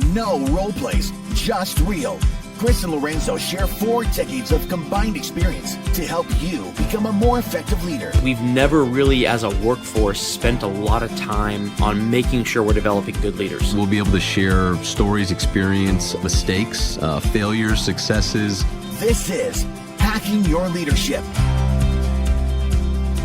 No role plays, just real. Chris and Lorenzo share 4 decades of combined experience to help you become a more effective leader. We've never really, as a workforce, spent a lot of time on making sure we're developing good leaders. We'll be able to share stories, experience, mistakes, failures, successes. This is Hacking Your Leadership.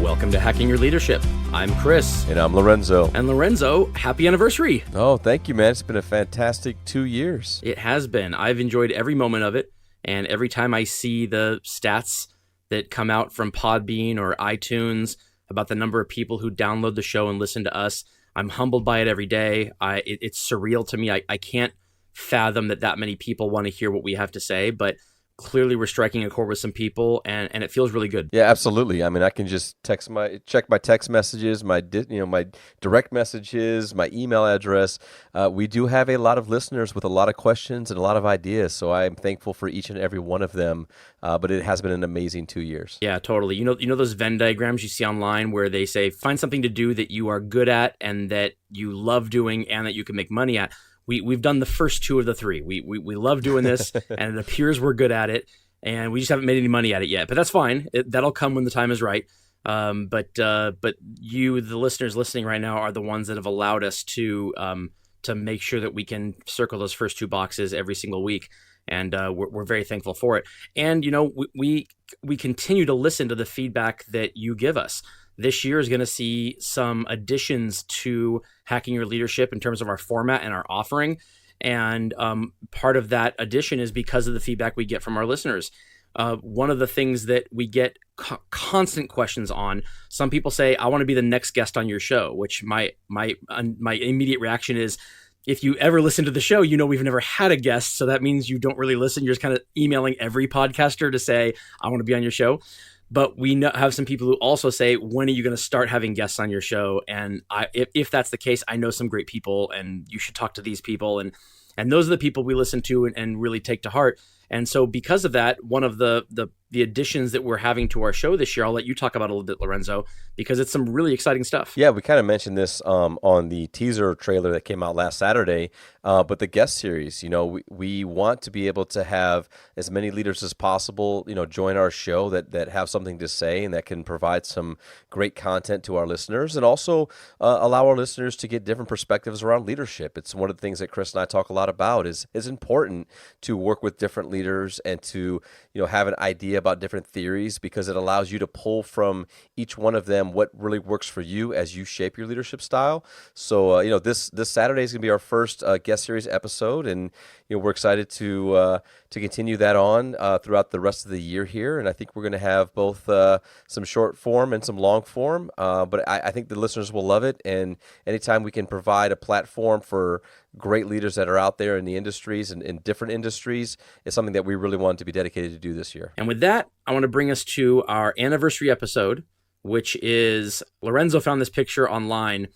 Welcome to Hacking Your Leadership. I'm Chris. And I'm Lorenzo. And Lorenzo, happy anniversary. Oh, thank you, man. It's been a fantastic 2 years. It has been. I've enjoyed every moment of it. And every time I see the stats that come out from Podbean or iTunes about the number of people who download the show and listen to us, I'm humbled by it every day. It's surreal to me. I can't fathom that many people want to hear what we have to say, but clearly we're striking a chord with some people, and it feels really good. Yeah, absolutely. I mean, I can just check my text messages, my direct messages, my email address. We do have a lot of listeners with a lot of questions and a lot of ideas, so I am thankful for each and every one of them. But it has been an amazing 2 years. Yeah, totally. You know those Venn diagrams you see online where they say find something to do that you are good at and that you love doing and that you can make money at. We've done the first 2 of the 3. We love doing this, and it appears we're good at it, and we just haven't made any money at it yet. But that's fine. That'll come when the time is right. But you, the listeners listening right now, are the ones that have allowed us to make sure that we can circle those first 2 boxes every single week, and we're very thankful for it. And we continue to listen to the feedback that you give us. This year is going to see some additions to Hacking Your Leadership in terms of our format and our offering. And part of that addition is because of the feedback we get from our listeners. One of the things that we get constant questions on, some people say, I want to be the next guest on your show, which my immediate reaction is, if you ever listen to the show, we've never had a guest. So that means you don't really listen. You're just kind of emailing every podcaster to say, I want to be on your show. But we have some people who also say, when are you going to start having guests on your show? And if that's the case, I know some great people and you should talk to these people. And those are the people we listen to and really take to heart. And so because of that, one of the additions that we're having to our show this year, I'll let you talk about a little bit, Lorenzo, because it's some really exciting stuff. Yeah, we kind of mentioned this on the teaser trailer that came out last Saturday, but the guest series, we want to be able to have as many leaders as possible, join our show that have something to say and that can provide some great content to our listeners, and also allow our listeners to get different perspectives around leadership. It's one of the things that Chris and I talk a lot about is important to work with different leaders and to, have an idea about different theories, because it allows you to pull from each one of them what really works for you as you shape your leadership style. So, this Saturday is going to be our first guest series episode, and we're excited to continue that on throughout the rest of the year here. And I think we're going to have both some short form and some long form. But I think the listeners will love it. And anytime we can provide a platform for great leaders that are out there in the industries and in different industries, is something that we really want to be dedicated to do this year. And with that, I want to bring us to our anniversary episode, which is Lorenzo found this picture online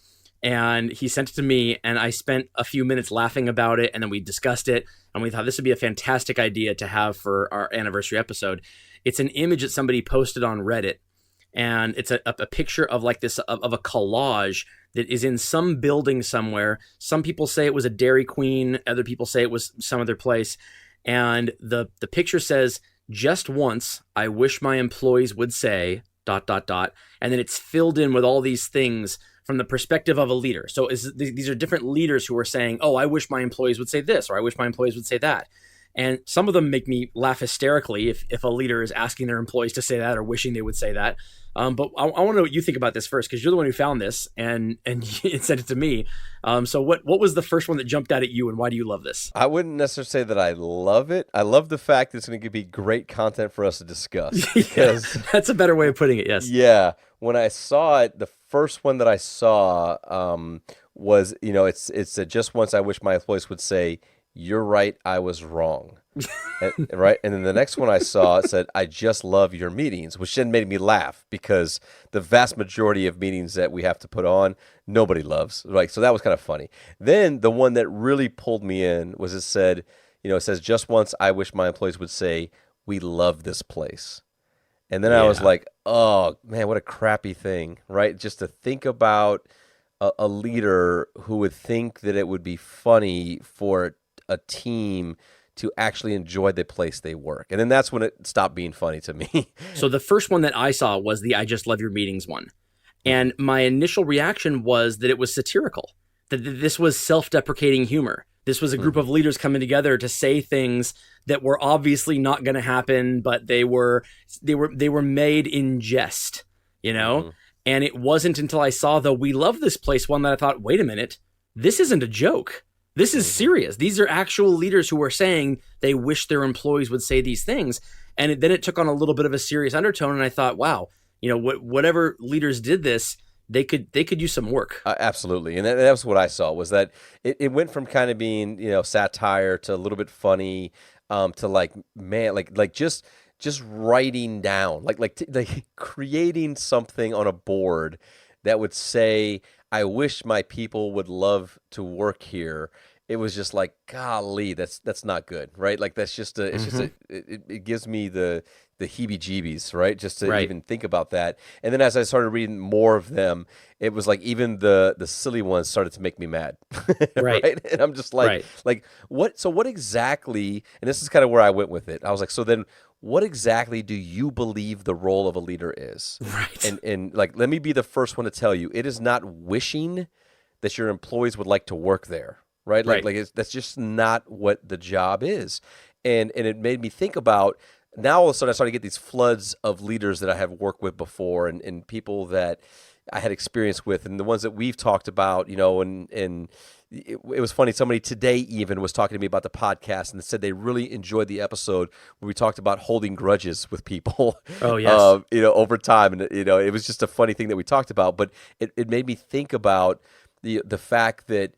and he sent it to me, and I spent a few minutes laughing about it, and then we discussed it, and we thought this would be a fantastic idea to have for our anniversary episode. It's an image that somebody posted on Reddit, and it's a picture of like this of a collage that is in some building somewhere. Some people say it was a Dairy Queen, other people say it was some other place, and the picture says, "Just once, I wish my employees would say ... and then it's filled in with all these things from the perspective of a leader. So these are different leaders who are saying, oh, I wish my employees would say this, or I wish my employees would say that. And some of them make me laugh hysterically if a leader is asking their employees to say that or wishing they would say that. But I want to know what you think about this first, because you're the one who found this and sent it to me. So what was the first one that jumped out at you, and why do you love this? I wouldn't necessarily say that I love it. I love the fact that it's going to be great content for us to discuss. Because that's a better way of putting it, yes. Yeah. When I saw it, the first one that I saw was, it's just once I wish my employees would say, "You're right, I was wrong." Right? And then the next one I saw, it said, "I just love your meetings," which then made me laugh, because the vast majority of meetings that we have to put on, nobody loves. Right? So that was kind of funny. Then the one that really pulled me in was it said, it says, "Just once I wish my employees would say, we love this place." And then I was like, oh, man, what a crappy thing, right? Just to think about a leader who would think that it would be funny for a team to actually enjoy the place they work. And then that's when it stopped being funny to me. So the first one that I saw was the I Just Love Your Meetings one. And my initial reaction was that it was satirical, that this was self-deprecating humor. This was a group of leaders coming together to say things that were obviously not going to happen, but they were made in jest, you know? And it wasn't until I saw the We Love This Place one that I thought, wait a minute, this isn't a joke. This is serious. These are actual leaders who are saying they wish their employees would say these things. And then it took on a little bit of a serious undertone. And I thought, wow, you know, whatever leaders did this, they could use some work. Absolutely. And that was what I saw, was that it went from kind of being, you know, satire to a little bit funny, to like, man, like just writing down, like creating something on a board that would say, I wish my people would love to work here. It was just like, golly, that's not good, right? Like that's just it gives me the heebie-jeebies, right? Just to even think about that. And then as I started reading more of them, it was like even the silly ones started to make me mad, right? And I'm just like, what? So what exactly? And this is kind of where I went with it. I was like, so then what exactly do you believe the role of a leader is? Right. And like, let me be the first one to tell you, it is not wishing that your employees would like to work there, right? That's just not what the job is. And it made me think about, now all of a sudden I started to get these floods of leaders that I have worked with before, and people that I had experience with, and the ones that we've talked about, you know, and it was funny. Somebody today even was talking to me about the podcast and said they really enjoyed the episode where we talked about holding grudges with people. Oh, yes. You know, over time. And, you know, it was just a funny thing that we talked about, but it made me think about the fact that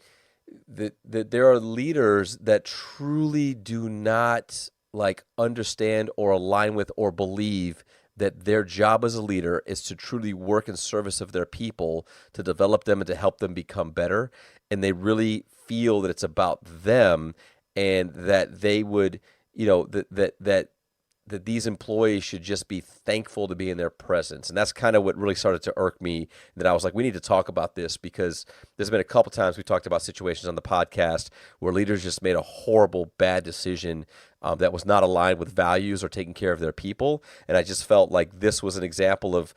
there are leaders that truly do not like understand or align with or believe that their job as a leader is to truly work in service of their people, to develop them and to help them become better. And they really feel that it's about them, and that they would, you know, that these employees should just be thankful to be in their presence. And that's kind of what really started to irk me, that I was like, we need to talk about this, because there's been a couple times we talked about situations on the podcast where leaders just made a horrible, bad decision that was not aligned with values or taking care of their people. And I just felt like this was an example of,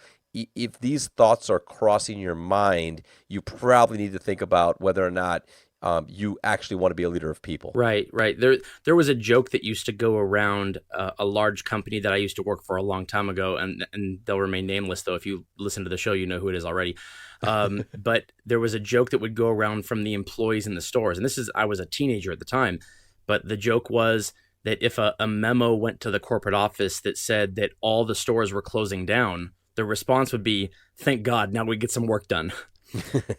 if these thoughts are crossing your mind, you probably need to think about whether or not you actually want to be a leader of people. Right. There was a joke that used to go around a large company that I used to work for a long time ago, and they'll remain nameless, though. If you listen to the show, you know who it is already. But there was a joke that would go around from the employees in the stores, and I was a teenager at the time, but the joke was that if a memo went to the corporate office that said that all the stores were closing down, the response would be, "Thank God, now we get some work done."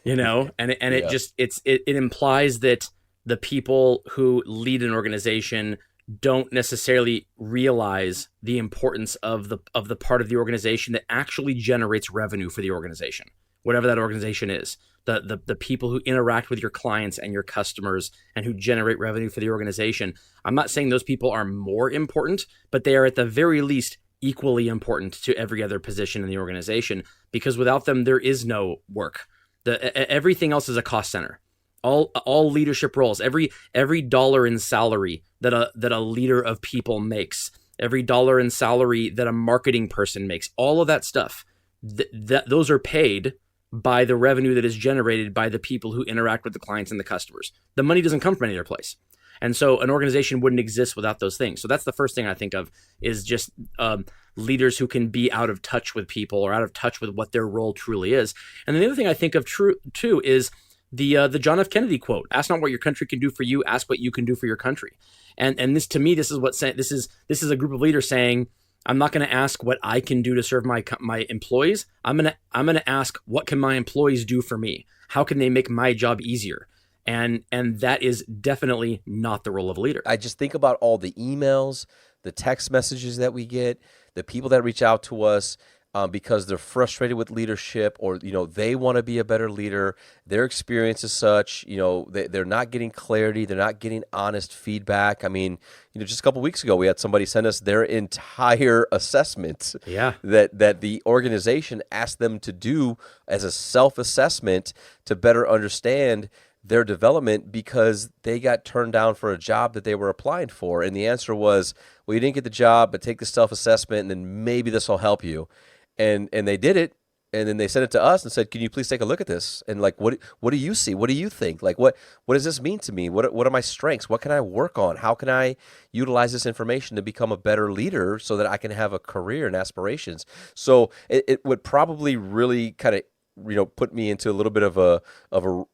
You know, and it implies that the people who lead an organization don't necessarily realize the importance of the part of the organization that actually generates revenue for the organization, whatever that organization is. The people who interact with your clients and your customers and who generate revenue for the organization. I'm not saying those people are more important, but they are at the very least equally important to every other position in the organization, because without them, there is no work. Everything else is a cost center. All leadership roles, every dollar in salary that a leader of people makes, every dollar in salary that a marketing person makes, all of that stuff, those are paid by the revenue that is generated by the people who interact with the clients and the customers. The money doesn't come from any other place. And so an organization wouldn't exist without those things. So that's the first thing I think of, is just leaders who can be out of touch with people, or out of touch with what their role truly is. And then the other thing I think of too is the John F. Kennedy quote: "Ask not what your country can do for you, ask what you can do for your country." And this, to me, this is a group of leaders saying, I'm not going to ask what I can do to serve my employees. I'm going to ask, what can my employees do for me? How can they make my job easier? And that is definitely not the role of a leader. I just think about all the emails, the text messages that we get, the people that reach out to us because they're frustrated with leadership, or they want to be a better leader. Their experience is such, they're not getting clarity, they're not getting honest feedback. I mean, just a couple weeks ago, we had somebody send us their entire assessment. Yeah. That the organization asked them to do as a self-assessment to better understand their development because they got turned down for a job that they were applying for. And the answer was, well, you didn't get the job, but take the self-assessment and then maybe this will help you. And they did it. And then they sent it to us and said, can you please take a look at this? And like, what do you see? What do you think? Like, what does this mean to me? What are my strengths? What can I work on? How can I utilize this information to become a better leader so that I can have a career and aspirations? So it would probably really kind of, put me into a little bit of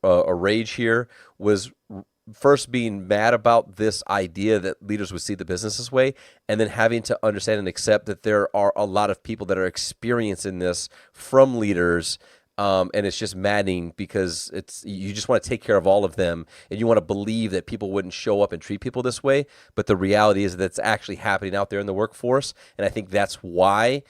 a rage here was first being mad about this idea that leaders would see the business this way, and then having to understand and accept that there are a lot of people that are experiencing this from leaders. And it's just maddening because you just want to take care of all of them, and you want to believe that people wouldn't show up and treat people this way. But the reality is that it's actually happening out there in the workforce, and I think that's why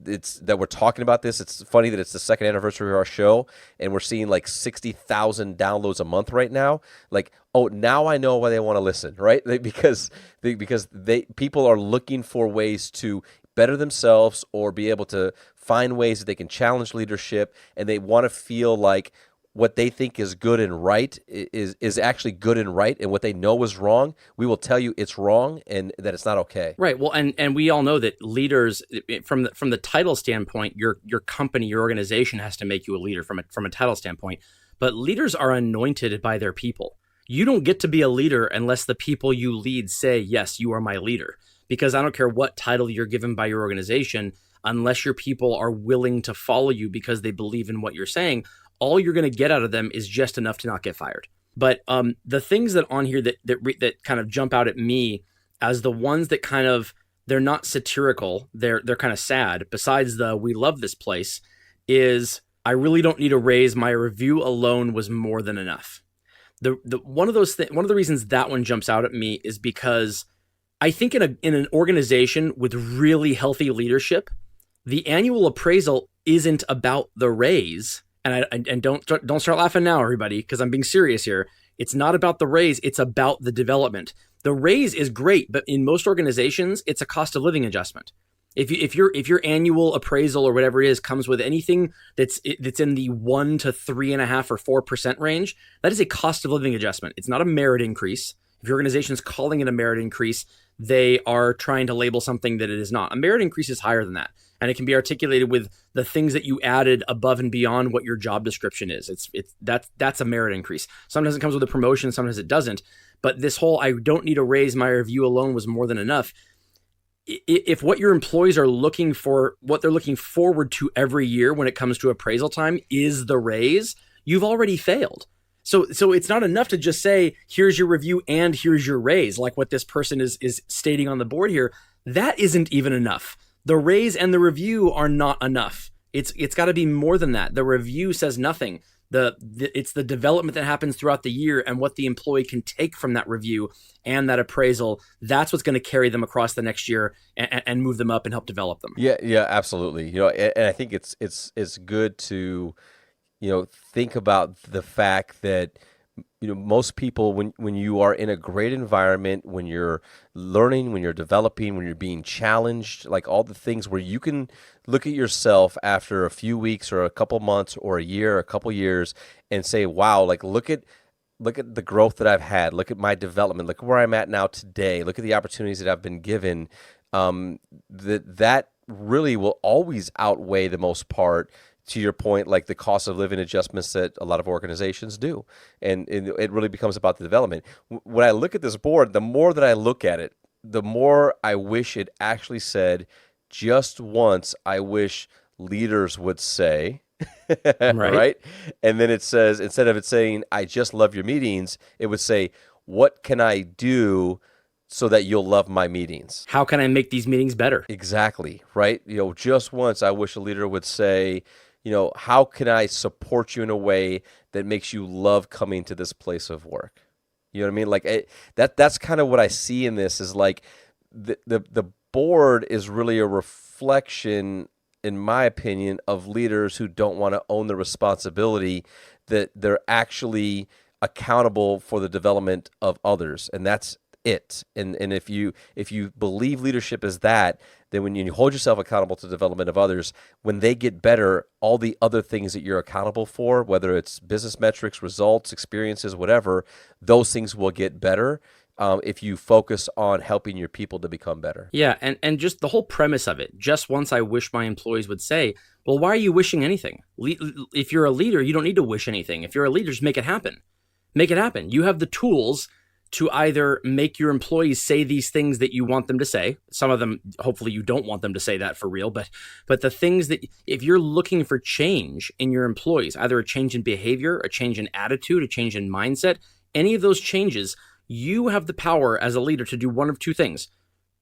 it's that we're talking about this. It's funny that it's the second anniversary of our show, and we're seeing like 60,000 downloads a month right now. Like, oh, now I know why they want to listen, right? Because people are looking for ways to better themselves or be able to find ways that they can challenge leadership, and they want to feel like what they think is good and right is actually good and right, and what they know is wrong, we will tell you it's wrong and that it's not okay. Right. Well, and we all know that leaders, from the title standpoint, your company, your organization has to make you a leader from a title standpoint. But leaders are anointed by their people. You don't get to be a leader unless the people you lead say, yes, you are my leader. Because I don't care what title you're given by your organization, unless your people are willing to follow you because they believe in what you're saying, all you're going to get out of them is just enough to not get fired. But the things that on here that kind of jump out at me as the ones that kind of, they're not satirical, they're kind of sad, besides the we love this place, is I really don't need a raise. My review alone was more than enough. One of the reasons that one jumps out at me is because I think in an organization with really healthy leadership, the annual appraisal isn't about the raise. And don't start laughing now, everybody, because I'm being serious here. It's not about the raise. It's about the development. The raise is great, but in most organizations, it's a cost of living adjustment. If your annual appraisal or whatever it is comes with anything that's in the 1 to 3.5 or 4% range, that is a cost of living adjustment. It's not a merit increase. If your organization is calling it a merit increase, they are trying to label something that it is not. A merit increase is higher than that. And it can be articulated with the things that you added above and beyond what your job description is. That's a merit increase. Sometimes it comes with a promotion, sometimes it doesn't. But this whole I don't need a raise, my review alone was more than enough. If what your employees are looking for, what they're looking forward to every year when it comes to appraisal time is the raise, you've already failed. So it's not enough to just say, here's your review and here's your raise, like what this person is stating on the board here. That isn't even enough. The raise and the review are not enough. It's got to be more than that. The review says nothing. It's the development that happens throughout the year and what the employee can take from that review and that appraisal. That's what's going to carry them across the next year and move them up and help develop them. Yeah, absolutely. And I think it's good to think about the fact that most people, when you are in a great environment, when you're learning, when you're developing, when you're being challenged, like all the things where you can look at yourself after a few weeks or a couple months or a year, or a couple years, and say, wow, like look at the growth that I've had, look at my development, look at where I'm at now today, look at the opportunities that I've been given. That really will always outweigh the most part, to your point, like the cost of living adjustments that a lot of organizations do. And it really becomes about the development. When I look at this board, the more that I look at it, the more I wish it actually said, just once, I wish leaders would say, right? And then it says, instead of it saying, I just love your meetings, it would say, what can I do so that you'll love my meetings? How can I make these meetings better? Exactly, right? Just once, I wish a leader would say, how can I support you in a way that makes you love coming to this place of work? You know what I mean? Like that's kind of what I see in this is like the board is really a reflection, in my opinion, of leaders who don't want to own the responsibility that they're actually accountable for the development of others. And that's it. And if you believe leadership is that, then when you hold yourself accountable to the development of others, when they get better, all the other things that you're accountable for, whether it's business metrics, results, experiences, whatever, those things will get better if you focus on helping your people to become better. Yeah, and just the whole premise of it, just once I wish my employees would say, well, why are you wishing anything? If you're a leader, you don't need to wish anything. If you're a leader, just make it happen. Make it happen. You have the tools to either make your employees say these things that you want them to say. Some of them, hopefully you don't want them to say that for real, but the things that, if you're looking for change in your employees, either a change in behavior, a change in attitude, a change in mindset, any of those changes, you have the power as a leader to do one of two things: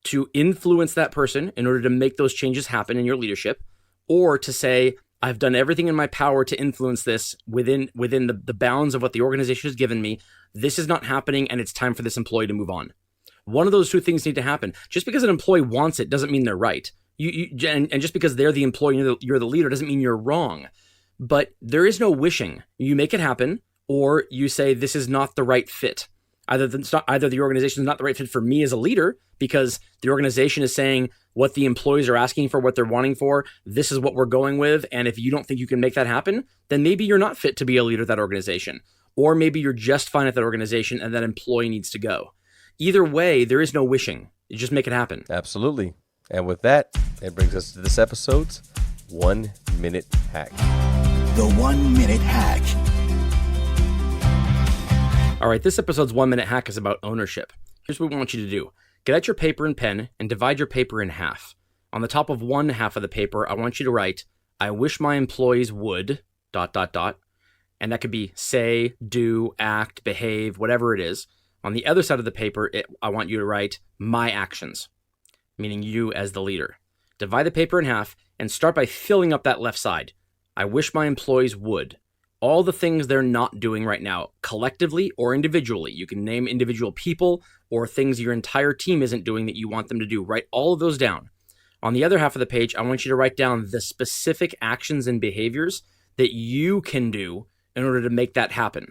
to influence that person in order to make those changes happen in your leadership, or to say, I've done everything in my power to influence this within the bounds of what the organization has given me. This is not happening, and it's time for this employee to move on. One of those two things need to happen. Just because an employee wants it doesn't mean they're right. And just because they're the employee, you're the leader, doesn't mean you're wrong. But there is no wishing. You make it happen, or you say this is not the right fit. Either the organization is not the right fit for me as a leader, because the organization is saying what the employees are asking for, what they're wanting for, this is what we're going with, and if you don't think you can make that happen, then maybe you're not fit to be a leader of that organization. Or maybe you're just fine at that organization and that employee needs to go. Either way, there is no wishing. You just make it happen. Absolutely. And with that, it brings us to this episode's 1 Minute Hack. The 1 Minute Hack. All right, this episode's 1 Minute Hack is about ownership. Here's what we want you to do. Get out your paper and pen and divide your paper in half. On the top of one half of the paper, I want you to write, I wish my employees would, ... And that could be say, do, act, behave, whatever it is. On the other side of the paper, I want you to write my actions, meaning you as the leader. Divide the paper in half and start by filling up that left side. I wish my employees would. All the things they're not doing right now, collectively or individually. You can name individual people or things your entire team isn't doing that you want them to do. Write all of those down. On the other half of the page, I want you to write down the specific actions and behaviors that you can do in order to make that happen.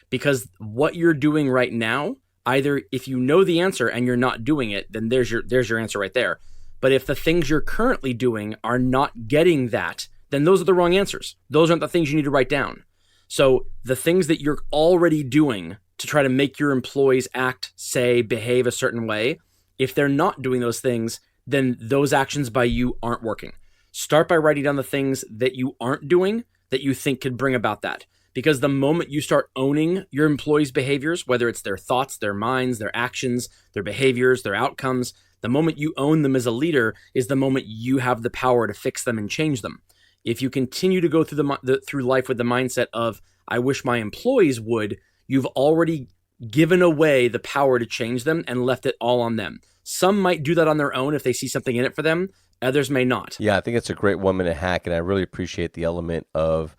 Because what you're doing right now, either if you know the answer and you're not doing it, then there's your answer right there. But if the things you're currently doing are not getting that, then those are the wrong answers. Those aren't the things you need to write down. So the things that you're already doing to try to make your employees act, say, behave a certain way, if they're not doing those things, then those actions by you aren't working. Start by writing down the things that you aren't doing that you think could bring about that. Because the moment you start owning your employees' behaviors, whether it's their thoughts, their minds, their actions, their behaviors, their outcomes, the moment you own them as a leader is the moment you have the power to fix them and change them. If you continue to go through life with the mindset of, I wish my employees would, you've already given away the power to change them and left it all on them. Some might do that on their own if they see something in it for them. Others may not. Yeah, I think it's a great 1 minute hack, and I really appreciate the element of,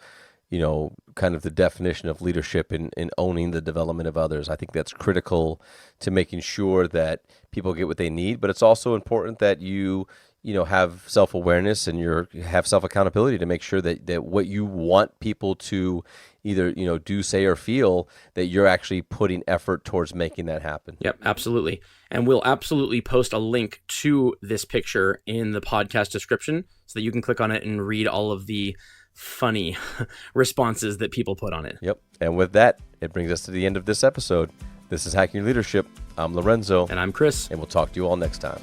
kind of the definition of leadership in owning the development of others. I think that's critical to making sure that people get what they need, but it's also important that you have self-awareness and you have self-accountability to make sure that what you want people to either, do, say, or feel, that you're actually putting effort towards making that happen. Yep, absolutely. And we'll absolutely post a link to this picture in the podcast description so that you can click on it and read all of the funny responses that people put on it. Yep. And with that, it brings us to the end of this episode. This is Hacking Your Leadership. I'm Lorenzo. And I'm Chris. And we'll talk to you all next time.